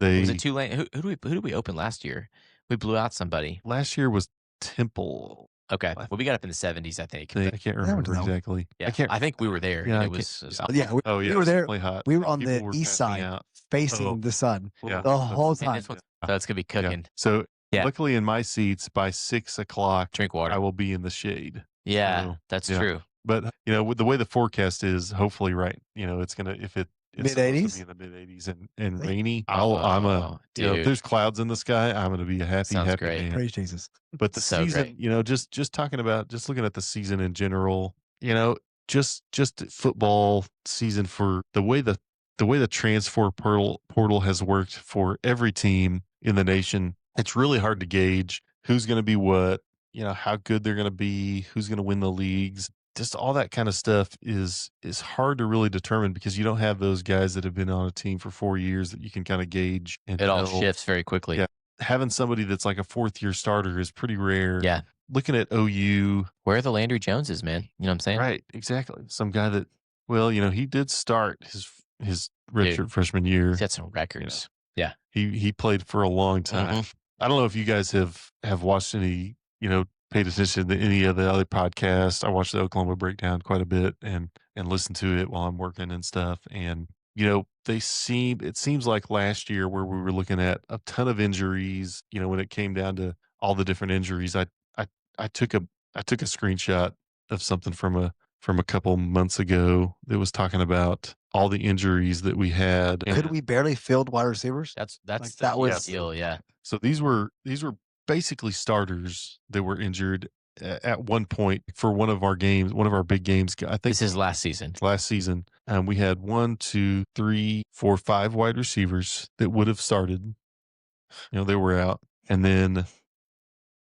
Was it Tulane? Who did we open last year? We blew out somebody.
last year was Temple.
Okay, well we got up in the 70s, I think.
I can't remember
know.
exactly.
Yeah, I think we were there.
Yeah,
and
I
it was
Yeah,
Oh yeah,
we were there.
really hot.
We were on
People
the
were
east
passing
side,
out.
facing the sun
Yeah.
the whole
and
time.
this one's, so it's gonna be
Yeah.
cooking.
So
Yeah.
luckily in my seats by 6:00,
Drink water.
I will be in the shade.
Yeah,
So,
that's
yeah.
true.
But with the way the forecast is, hopefully, right? It's gonna if it's
Mid-80s?
supposed to be in the mid-80s and rainy.
Oh,
if
dude.
there's clouds in the sky, I'm gonna be a happy
Sounds
happy
great.
man.
Praise Jesus.
But the
So
season,
great.
just talking about just looking at the season in general, just football season for the way the transfer portal has worked for every team in the nation. It's really hard to gauge who's going to be what, how good they're going to be, who's going to win the leagues. Just all that kind of stuff is hard to really determine because you don't have those guys that have been on a team for 4 years that you can kind of gauge. And
It all
tell.
shifts very quickly.
Yeah. Having somebody that's like a 4th-year starter is pretty rare.
Yeah.
Looking at OU.
Where are the Landry Joneses, man? You know what I'm saying?
Right, exactly. Some guy that, he did start his redshirt freshman year.
He's had some records. Yeah.
He played for a long time. I don't know if you guys have watched any, paid attention to any of the other podcasts. I watched the Oklahoma Breakdown quite a bit and listened to it while I'm working and stuff. And, it seems like last year where we were looking at a ton of injuries, when it came down to all the different injuries, I took a screenshot of something from a couple months ago that was talking about all the injuries that we had.
Could we barely field wide receivers?
That's
that was
deal. Yeah.
So these were basically starters that were injured at one point for one of our games, one of our big games. I think
This is last season.
We had 1, 2, 3, 4, 5 wide receivers that would have started. They were out, and then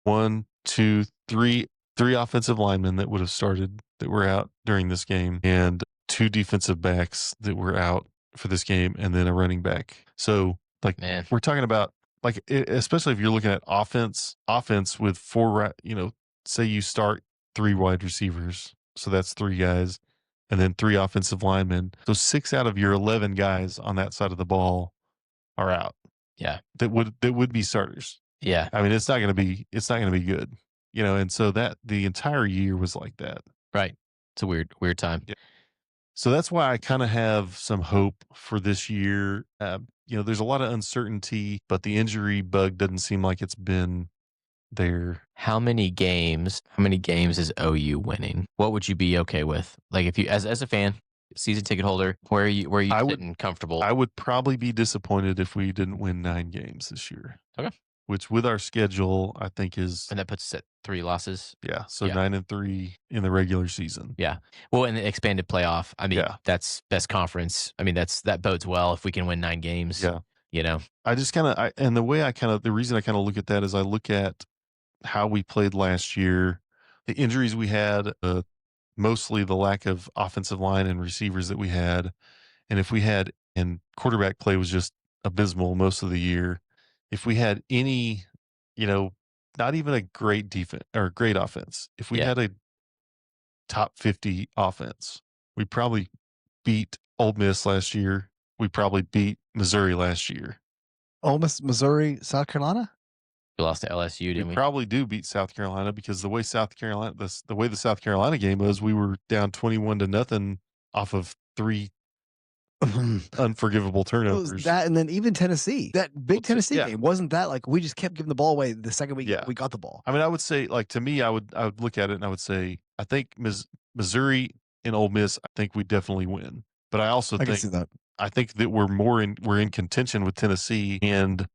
1, 2, 3 offensive linemen that would have started that were out during this game, and 2 defensive backs that were out for this game, and then a running back. So,
Man.
we're talking about especially if you're looking at offense with 4, say you start 3 wide receivers, so that's 3 guys, and then 3 offensive linemen. So 6 out of your 11 guys on that side of the ball are out.
Yeah.
That would be starters.
Yeah.
I mean, it's not going to be good, and so that the entire year was like that.
Right. It's a weird time.
Yeah. So that's why I kind of have some hope for this year. There's a lot of uncertainty, but the injury bug doesn't seem like it's been there.
How many games is OU winning? What would you be okay with? Like if you, as a fan, season ticket holder, where are you sitting comfortable?
I would probably be disappointed if we didn't win 9 games this year.
Okay.
Which with our schedule, I think is.
And that puts us at 3 losses.
Yeah. So 9-3 in the regular season.
Yeah. Well, in the expanded playoff, I mean, that's best conference. I mean, that bodes well if we can win 9 games.
Yeah. I just and the way the reason I kind of look at that is I look at how we played last year, the injuries we had, mostly the lack of offensive line and receivers that we had, And if we had, and quarterback play was just abysmal most of the year. If we had any, not even a great defense or great offense, if we had a top 50 offense, we probably beat Ole Miss last year. We probably beat Missouri last year.
Ole Miss, Missouri, South Carolina?
We lost to LSU, didn't we?
We probably do beat South Carolina because the way the South Carolina game was, we were down 21-0 off of 3 unforgivable turnovers.
That, and then even Tennessee, that big Tennessee game, wasn't that like we just kept giving the ball away the second we got the ball?
I mean, I would say, like, to me, I would look at it and I would say, I think Missouri and Ole Miss, I think we definitely win. But I also
can see that.
I think that we're in contention with Tennessee, and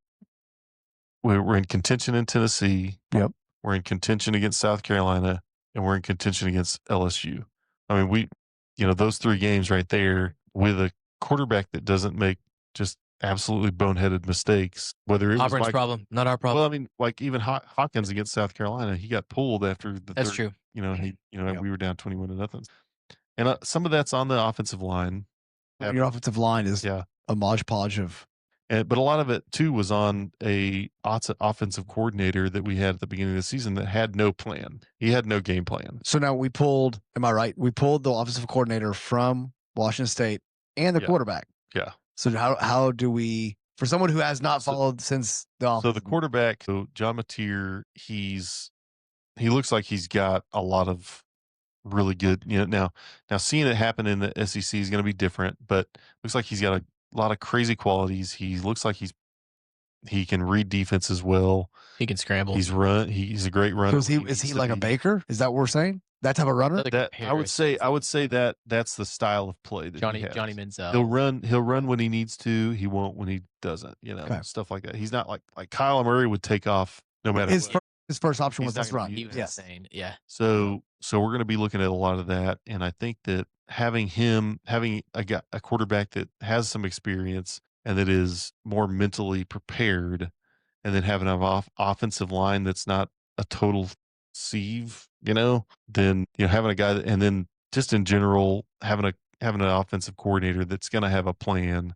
we're in contention in Tennessee.
Yep.
We're in contention against South Carolina, and we're in contention against LSU. I mean, those 3 games right there with a quarterback that doesn't make just absolutely boneheaded mistakes, whether it
Auburn's
was
problem, not our problem.
Well, I mean, like even Hawkins against South Carolina, he got pulled after the
That's
third,
true.
We were down 21-0. And some of that's on the offensive line.
Your offensive line is a Mod Podge of.
But a lot of it too was on a offensive coordinator that we had at the beginning of the season that had no plan. He had no game plan.
So now we pulled. Am I right? We pulled the offensive coordinator from Washington State and the quarterback.
Yeah.
So how do we, for someone who has not followed since the offense?
So the quarterback, John Mateer, he looks like he's got a lot of really good. Now seeing it happen in the SEC is going to be different, but looks like he's got a lot of crazy qualities. He looks like he can read defense as well.
He can scramble.
He's a great runner.
So is he like a Baker? Is that what we're saying? That type of runner?
I would say that that's the style of play that
Johnny Manziel.
He'll run when he needs to. He won't when he doesn't. Stuff like that. He's not like Kyler Murray would take off no matter what.
His first option was this run.
He was insane. Yeah.
So we're going to be looking at a lot of that, and I think that having a quarterback that has some experience and that is more mentally prepared, and then having an offensive line that's not a total sieve, then having a guy and then just in general having an offensive coordinator that's going to have a plan.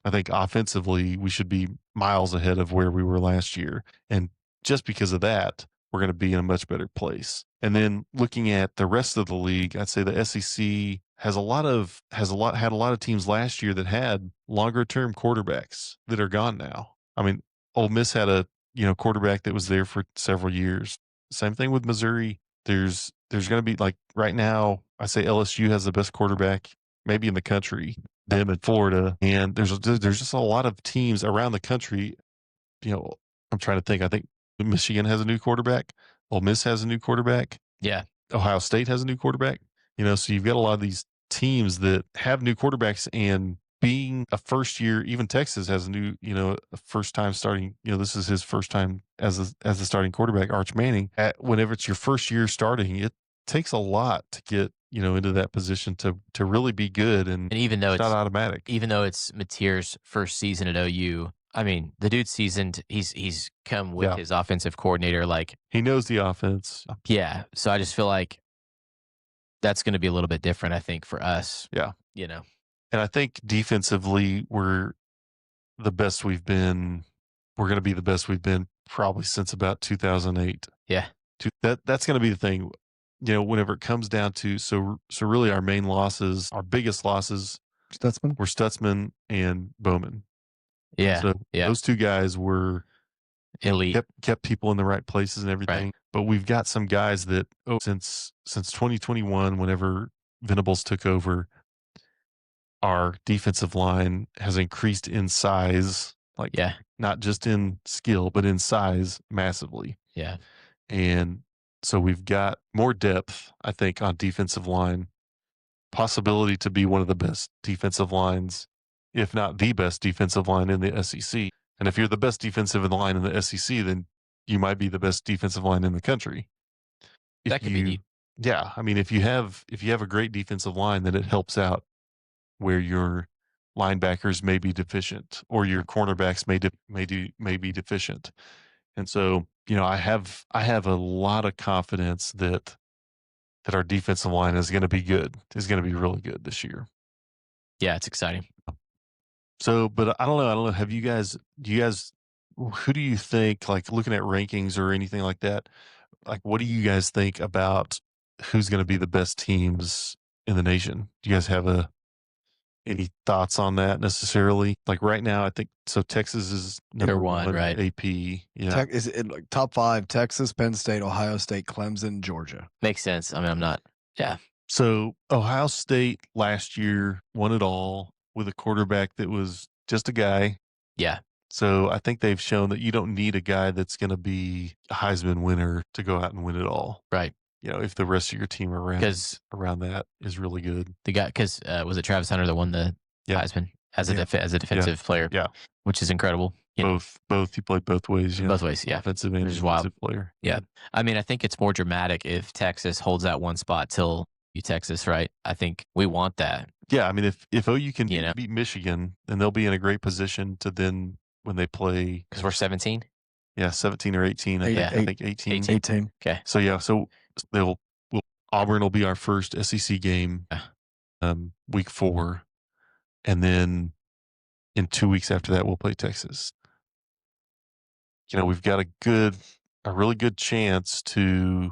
I think offensively we should be miles ahead of where we were last year, and just because of that, we're going to be in a much better place. And then looking at the rest of the league, I'd say the SEC had a lot of teams last year that had longer term quarterbacks that are gone now. I mean, Ole Miss had a quarterback that was there for several years. Same thing with Missouri. There's going to be, like, right now, I say LSU has the best quarterback maybe in the country, them in Florida, and there's just a lot of teams around the country. I'm trying to think. I think Michigan has a new quarterback. Ole Miss has a new quarterback.
Yeah.
Ohio State has a new quarterback. So you've got a lot of these teams that have new quarterbacks, and being a first year, even Texas has a new, a first time starting, this is his first time as a starting quarterback, Arch Manning. Whenever it's your first year starting, it takes a lot to get, into that position to really be good. And
even though
it's not automatic,
even though it's Mateer's first season at OU, I mean, the dude's seasoned. He's come with his offensive coordinator. Like,
he knows the offense.
Yeah. So I just feel like that's going to be a little bit different, I think, for us.
Yeah.
And
I think defensively, we're the best we've been. We're going to be the best we've been probably since about 2008.
Yeah.
That's going to be the thing. Whenever it comes down to, so really our biggest losses were Stutzman and Bowman.
Yeah.
So those two guys were
elite,
kept people in the right places and everything. Right. But we've got some guys that since 2021, whenever Venables took over, our defensive line has increased in size, not just in skill, but in size massively.
Yeah.
And so we've got more depth, I think, on defensive line, possibility to be one of the best defensive lines, if not the best defensive line in the SEC. And if you're the best defensive line in the SEC, then you might be the best defensive line in the country.
That could be neat.
Yeah. I mean, if you have a great defensive line, then it helps out where your linebackers may be deficient or your cornerbacks may be deficient. And so, I have a lot of confidence that our defensive line is going to be good, is going to be really good this year.
Yeah, it's exciting.
So, but I don't know. Have you guys? Who do you think? Like looking at rankings or anything like that. Like, what do you guys think about who's going to be the best teams in the nation? Do you guys have any thoughts on that necessarily? Like right now, I think so. Texas is number
They're one,
one,
right?
AP. Yeah.
Is it like top 5? Texas, Penn State, Ohio State, Clemson, Georgia.
Makes sense. I mean, I'm not. Yeah.
So Ohio State last year won it all with a quarterback that was just a guy.
Yeah.
So I think they've shown that you don't need a guy that's going to be a Heisman winner to go out and win it all.
Right.
You know, if the rest of your team around that is really good.
The guy, because was it Travis Hunter that won the Heisman as a defensive player?
Yeah,
which is incredible.
Both he played both ways. Yeah.
Both ways, yeah.
Offensive and defensive player.
Yeah. I mean, I think it's more dramatic if Texas holds that one spot till Texas, right? I think we want that.
Yeah, I mean, if OU can beat Michigan, then they'll be in a great position to then when they play.
Because we're 17?
Yeah, 17 or 18. I think 18.
18.
Okay.
So, yeah, Auburn will be our first SEC game week 4. And then in 2 weeks after that, we'll play Texas. You know, we've got a really good chance to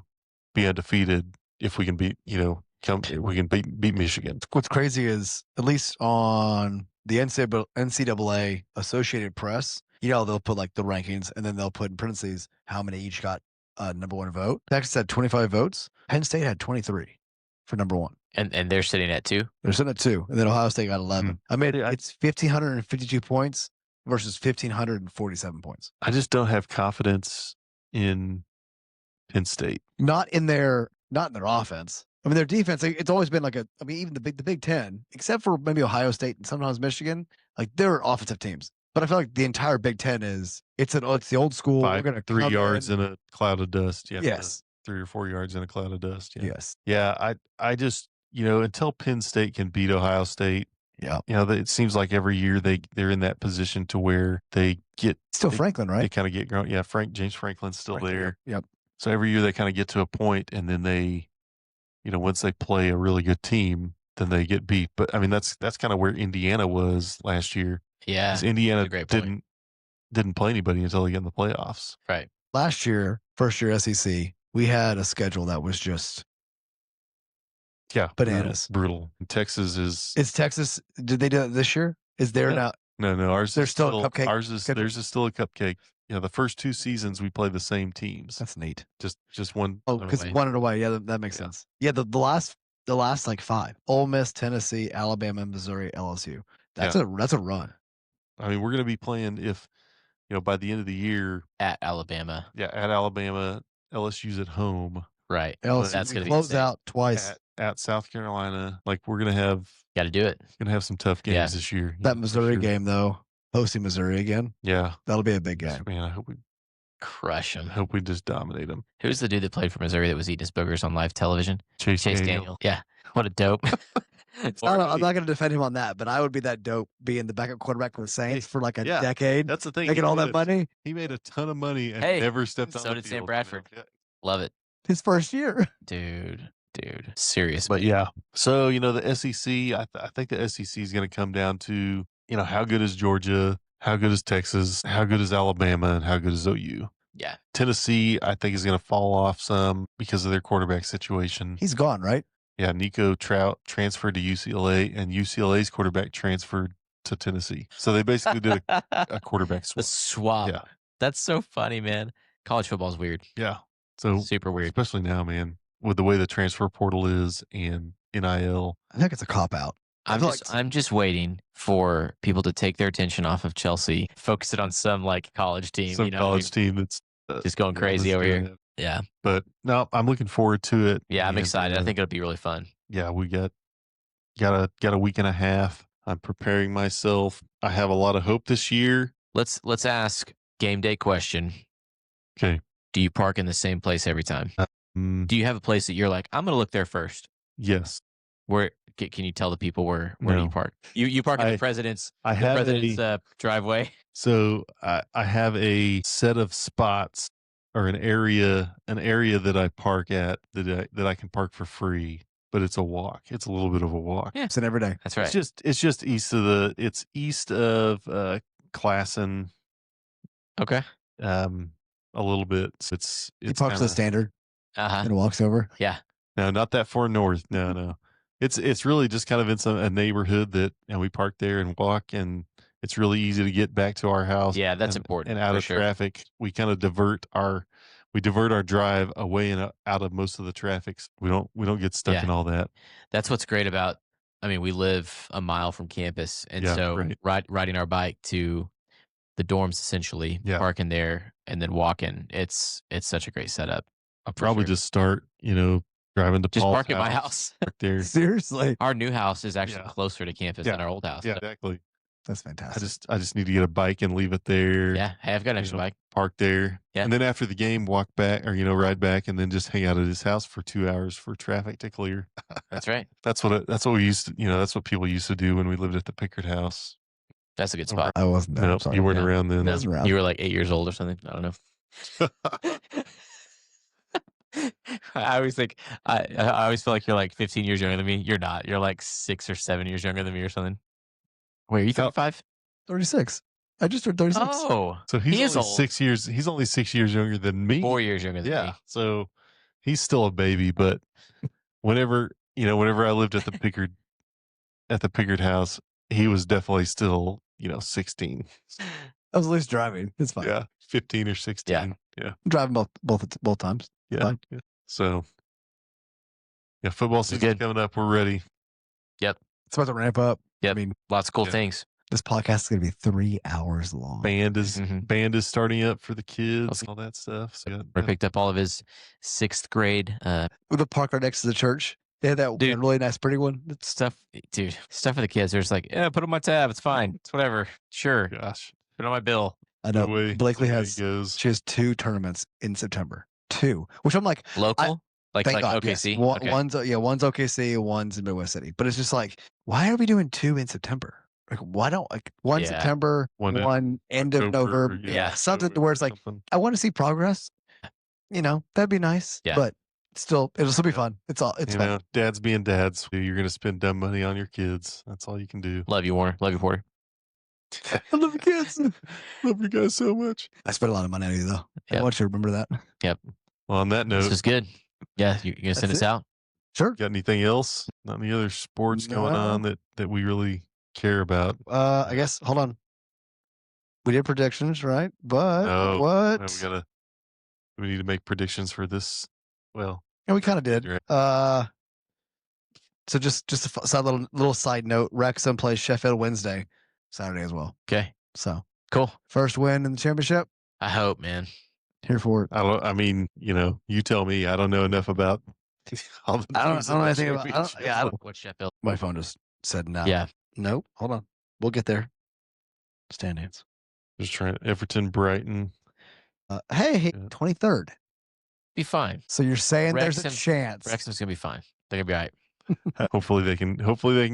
be undefeated if we can beat, we can beat Michigan.
What's crazy is, at least on the NCAA Associated Press, they'll put like the rankings and then they'll put in parentheses how many each got number 1 vote. Texas had 25 votes. Penn State had 23 for number 1.
And they're sitting at 2?
They're sitting at 2. And then Ohio State got 11. I mean, it's 1,552 points versus 1,547 points.
I just don't have confidence in Penn State.
Not in their offense. I mean, their defense, it's always been like even the Big Ten, except for maybe Ohio State and sometimes Michigan, like they're offensive teams. But I feel like the entire Big Ten it's the old school. We're going to
3 yards in a cloud of dust. Yeah.
Yes.
3 or 4 yards in a cloud of dust. Yeah.
Yes.
Yeah. I just, until Penn State can beat Ohio State, it seems like every year they're in that position to where they get
Franklin, right?
They kind of get grown. Yeah. James Franklin's still there.
Yep.
So every year they kind of get to a point and then they, once they play a really good team, then they get beat. But I mean, that's kind of where Indiana was last year.
Yeah.
Because Indiana didn't play anybody until they get in the playoffs.
Right.
Last year, first year SEC, we had a schedule that was just bananas.
Brutal. And Texas
is Texas. Did they do it this year? Is there now?
No. Ours.
There's still a cupcake.
Theirs is still a cupcake. The first 2 seasons we play the same teams.
That's neat.
Just one.
Oh, because one and away. Yeah, that makes sense. Yeah, the last like 5: Ole Miss, Tennessee, Alabama, Missouri, LSU. That's a run.
I mean, we're going to be playing if by the end of the year
at Alabama.
Yeah, at Alabama. LSU's at home.
Right.
LSU, that's going to close out twice
at South Carolina. Like we're going to have.
Got to do it.
Going to have some tough games this year.
That Missouri game though. Hosting Missouri again.
Yeah.
That'll be a big game.
Man, I hope we
crush them.
I hope we just dominate them.
Who's the dude that played for Missouri that was eating his boogers on live television?
Chase
Daniel. Yeah. What a dope.
I'm not going to defend him on that, but I would be that dope being the backup quarterback for the Saints for like a decade.
That's the thing.
Making all that money.
He made a ton of money and never stepped on the field.
So did Sam Bradford. Love it.
His first year.
Dude. Serious.
But yeah. So, the SEC, I think the SEC is going to come down to, how good is Georgia? How good is Texas? How good is Alabama? And how good is OU?
Yeah.
Tennessee, I think, is going to fall off some because of their quarterback situation.
He's gone, right?
Yeah. Nico Trout transferred to UCLA, and UCLA's quarterback transferred to Tennessee. So they basically did a quarterback swap.
A swap.
Yeah.
That's so funny, man. College football's weird.
Yeah. So
super weird.
Especially now, man, with the way the transfer portal is and NIL.
I think it's a cop-out.
I'm just waiting for people to take their attention off of Chelsea, focus it on some like college team,
team that's
just going crazy over here. Yeah,
but no, I'm looking forward to it.
Yeah, I'm excited. I think it'll be really fun.
Yeah, we got a week and a half. I'm preparing myself. I have a lot of hope this year.
Let's ask game day question.
Okay.
Do you park in the same place every time? Do you have a place that you're like, I'm going to look there first?
Yes.
Where can you tell the people where do you park? You park in the president's driveway.
So I have a set of spots or an area that I park at that I can park for free. but it's a walk. It's a little bit of a walk.
Yeah.
It's an every day.
That's right.
It's just east of Classen.
Okay.
A little bit. It's
He parks the standard
Uh-huh.
and walks over.
Yeah.
No, not that far north. No. It's really just kind of in a neighborhood that, and we park there and walk, and it's really easy to get back to our house.
Yeah, that's important.
And out of traffic. We kind of divert our drive away and out of most of the traffic. We don't get stuck in all that.
That's what's great about. I mean, we live a mile from campus, and so riding our bike to the dorms, essentially parking there and then walking. It's such a great setup.
I'll probably just start, driving to
just
Paul's
park at my house.
Right there.
Seriously,
our new house is actually closer to campus than our old house.
Yeah, exactly.
That's fantastic.
I just need to get a bike and leave it there.
Yeah, hey, I've got an extra bike.
Park there.
Yeah.
And then after the game, walk back or, ride back and then just hang out at his house for 2 hours for traffic to clear.
That's right.
That's what we used to, that's what people used to do when we lived at the Pickard house.
That's a good spot.
I wasn't there.
No, you weren't around then.
I was around.
You were like 8 years old or something. I don't know. I always think I always feel like you're like 15 years younger than me. You're not. You're like 6 or 7 years younger than me or something. Wait, are you 35?
36. I just turned 36.
Oh,
so he's only
old.
6 years. He's only 6 years younger than me.
4 years younger than me.
So he's still a baby. But whenever I lived at the Pickard house, he was definitely still 16.
I was at least driving. It's fine.
Yeah, 15 or 16. Yeah.
Driving both times.
Yeah.
Fine.
So football season's coming up. We're ready.
Yep.
It's about to ramp up.
Yep.
I mean,
lots of cool things.
This podcast is going to be 3 hours long.
Band is starting up for the kids and all that stuff. So
I picked up all of his 6th grade.
With the park right next to the church. They had that really nice, pretty one.
Stuff for the kids. They're just like, put it on my tab. It's fine. It's whatever. Sure.
Gosh.
Put it on my bill.
I know. Blakely
she
has 2 tournaments in September. 2, which I'm like
local, like
God,
OKC.
Yes. One's OKC, one's in Midwest City. But it's just like, why are we doing 2 in September? Like, why don't one September, one end of November?
Yeah,
something where it's like, I want to see progress. That'd be nice.
Yeah.
But still, it'll still be fun. It's fun.
Dads being dads. You're going to spend dumb money on your kids. That's all you can do.
Love you, Warner. Love you, Porter.
I love the kids.
Love you guys so much.
I spent a lot of money on you though. I want you to remember that.
Yep.
Well, on that note,
this is good. Yeah, you gonna send us out?
Sure.
Got anything else? Not any other sports going on that we really care about?
I guess. Hold on. We did predictions, right? But what?
No, we need to make predictions for this. Well,
yeah, we kind of did. So just a little side note. Wrexham plays Sheffield Wednesday Saturday as well.
Okay.
So
cool.
First win in the championship.
I hope, man.
Here for it.
I mean, you tell me. I don't know enough about all the.
I don't know anything about. I don't.
What Sheffield?
My phone just said no.
Yeah.
Nope. Hold on. We'll get there. Standings.
Just trying Everton, Brighton.
Hey, 23rd.
Be fine.
So you're saying there's a chance?
Wrexham's gonna be fine. They're gonna be all right.
Hopefully they can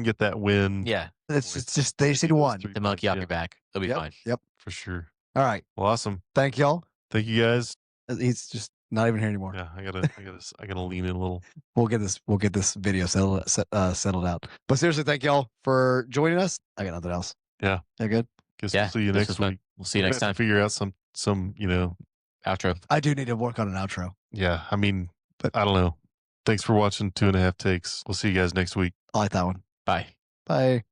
get that win.
Yeah.
It's just they just need 1.
The monkey off your back. They'll be fine.
Yep.
For sure.
All right.
Well, awesome.
Thank y'all.
Thank you guys.
He's just not even here anymore.
Yeah, I gotta lean in a little.
We'll get this video settled out. But seriously, thank y'all for joining us. I got nothing else.
Yeah.
Yeah, good.
Guess we'll see you next week.
We'll see you next time.
Figure out some
outro.
I do need to work on an outro.
Yeah, I mean, but I don't know. Thanks for watching 2.5 Takes. We'll see you guys next week.
I like that one.
Bye.
Bye.